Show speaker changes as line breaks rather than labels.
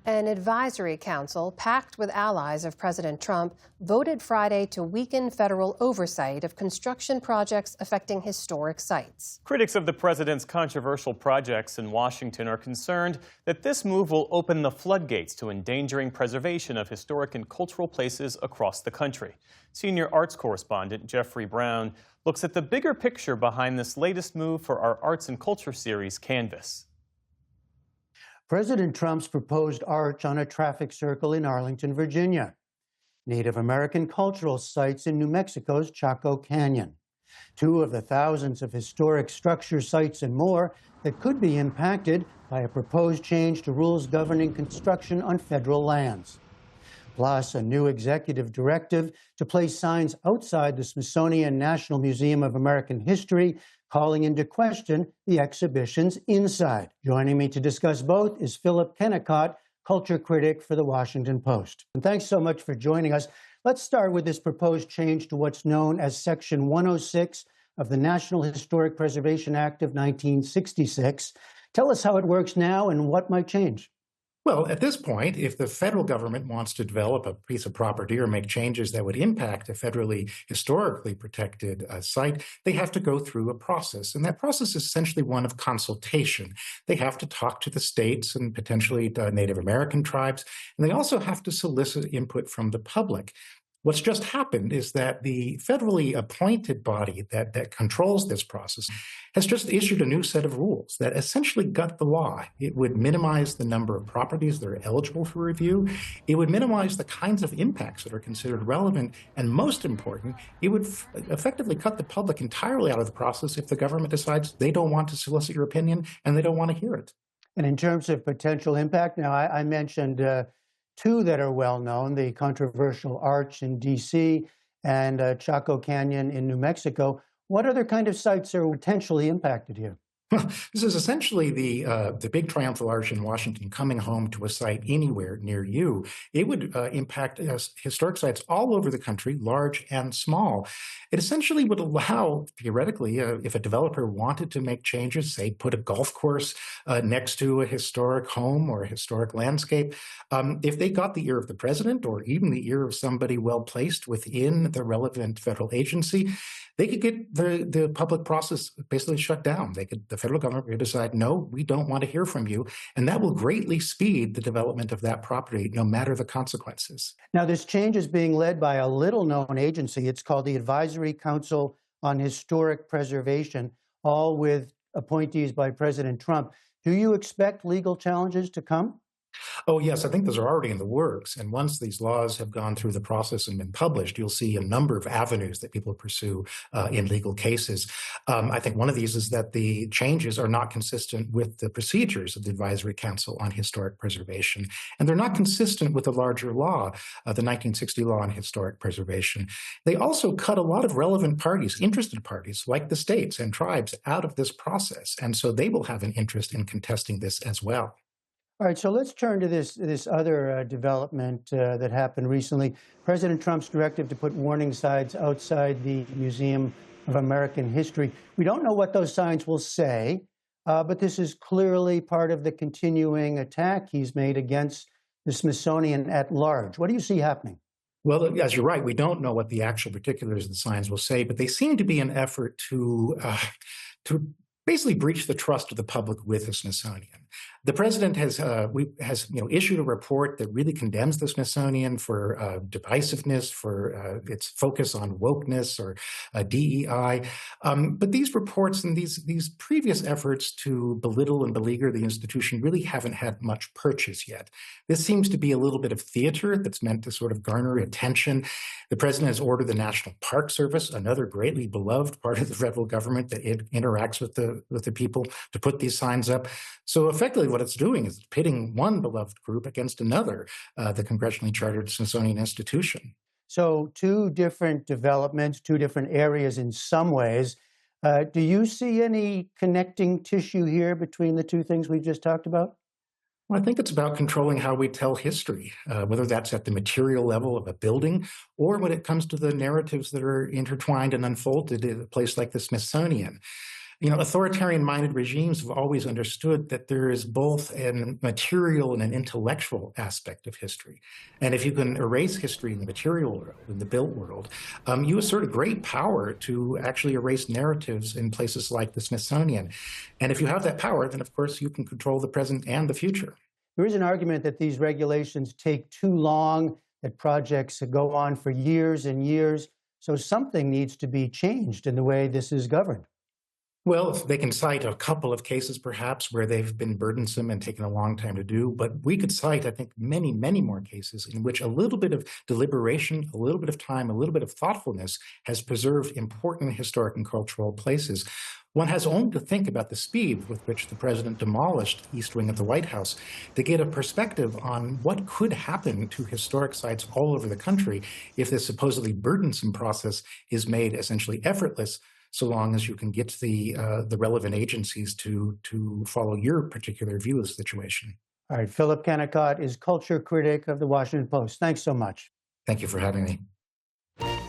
An advisory council, packed with allies of President Trump, voted Friday to weaken federal oversight of construction projects affecting historic sites.
Critics of the president's controversial projects in Washington are concerned that this move will open the floodgates to endangering preservation of historic and cultural places across the country. Senior arts correspondent Jeffrey Brown looks at the bigger picture behind this latest move for our arts and culture series, Canvas.
President Trump's proposed arch on a traffic circle in Arlington, Virginia. Native American cultural sites in New Mexico's Chaco Canyon. Two of the thousands of historic structure sites and more that could be impacted by a proposed change to rules governing construction on federal lands. Plus, a new executive directive to place signs outside the Smithsonian National Museum of American History, calling into question the exhibition's inside. Joining me to discuss both is Phillip Kennicott, culture critic for The Washington Post. And thanks so much for joining us. Let's start with this proposed change to what's known as Section 106 of the National Historic Preservation Act of 1966. Tell us how it works now and what might change.
Well, at this point, if the federal government wants to develop a piece of property or make changes that would impact a federally historically protected site, they have to go through a process. And that process is essentially one of consultation. They have to talk to the states and potentially Native American tribes, and they also have to solicit input from the public. What's just happened is that the federally appointed body that controls this process has just issued a new set of rules that essentially gut the law. It would minimize the number of properties that are eligible for review. It would minimize the kinds of impacts that are considered relevant. And most important, it would effectively cut the public entirely out of the process if the government decides they don't want to solicit your opinion and they don't want to hear it.
And in terms of potential impact, now I mentioned two that are well known, the controversial arch in D.C. and Chaco Canyon in New Mexico. What other kind of sites are potentially impacted here?
This is essentially the big triumphal arch in Washington coming home to a site anywhere near you. It would impact historic sites all over the country, large and small. It essentially would allow, theoretically, if a developer wanted to make changes, say put a golf course next to a historic home or a historic landscape, if they got the ear of the president or even the ear of somebody well-placed within the relevant federal agency, they could get the public process basically shut down. The federal government could decide, no, we don't want to hear from you. And that will greatly speed the development of that property, no matter the consequences.
Now, this change is being led by a little-known agency. It's called the Advisory Council on Historic Preservation, all with appointees by President Trump. Do you expect legal challenges to come?
Oh, yes, I think those are already in the works. And once these laws have gone through the process and been published, you'll see a number of avenues that people pursue in legal cases. I think one of these is that the changes are not consistent with the procedures of the Advisory Council on Historic Preservation. And they're not consistent with the larger law, the 1960 Law on Historic Preservation. They also cut a lot of relevant parties, interested parties, like the states and tribes, out of this process. And so they will have an interest in contesting this as well.
All right, so let's turn to this other development that happened recently. President Trump's directive to put warning signs outside the Museum of American History. We don't know what those signs will say, but this is clearly part of the continuing attack he's made against the Smithsonian at large. What do you see happening?
Well, as you're right, we don't know what the actual particulars of the signs will say, but they seem to be an effort to basically breach the trust of the public with the Smithsonian. The president has issued a report that really condemns the Smithsonian for divisiveness, for its focus on wokeness or DEI. But these reports and these previous efforts to belittle and beleaguer the institution really haven't had much purchase yet. This seems to be a little bit of theater that's meant to sort of garner attention. The president has ordered the National Park Service, another greatly beloved part of the federal government that it interacts with the people, to put these signs up. So effectively what it's doing is pitting one beloved group against another, the congressionally chartered Smithsonian Institution.
So two different developments, two different areas in some ways. Do you see any connecting tissue here between the two things we just talked about?
Well, I think it's about controlling how we tell history, whether that's at the material level of a building or when it comes to the narratives that are intertwined and unfolded in a place like the Smithsonian. Authoritarian-minded regimes have always understood that there is both a material and an intellectual aspect of history. And if you can erase history in the material world, in the built world, you assert a great power to actually erase narratives in places like the Smithsonian. And if you have that power, then of course you can control the present and the future.
There is an argument that these regulations take too long, that projects go on for years and years. So something needs to be changed in the way this is governed.
Well, they can cite a couple of cases, perhaps, where they've been burdensome and taken a long time to do. But we could cite, I think, many, many more cases in which a little bit of deliberation, a little bit of time, a little bit of thoughtfulness has preserved important historic and cultural places. One has only to think about the speed with which the president demolished East Wing of the White House to get a perspective on what could happen to historic sites all over the country if this supposedly burdensome process is made essentially effortless, so long as you can get the relevant agencies to follow your particular view of the situation.
All right, Phillip Kennicott is culture critic of the Washington Post. Thanks so much.
Thank you for having me.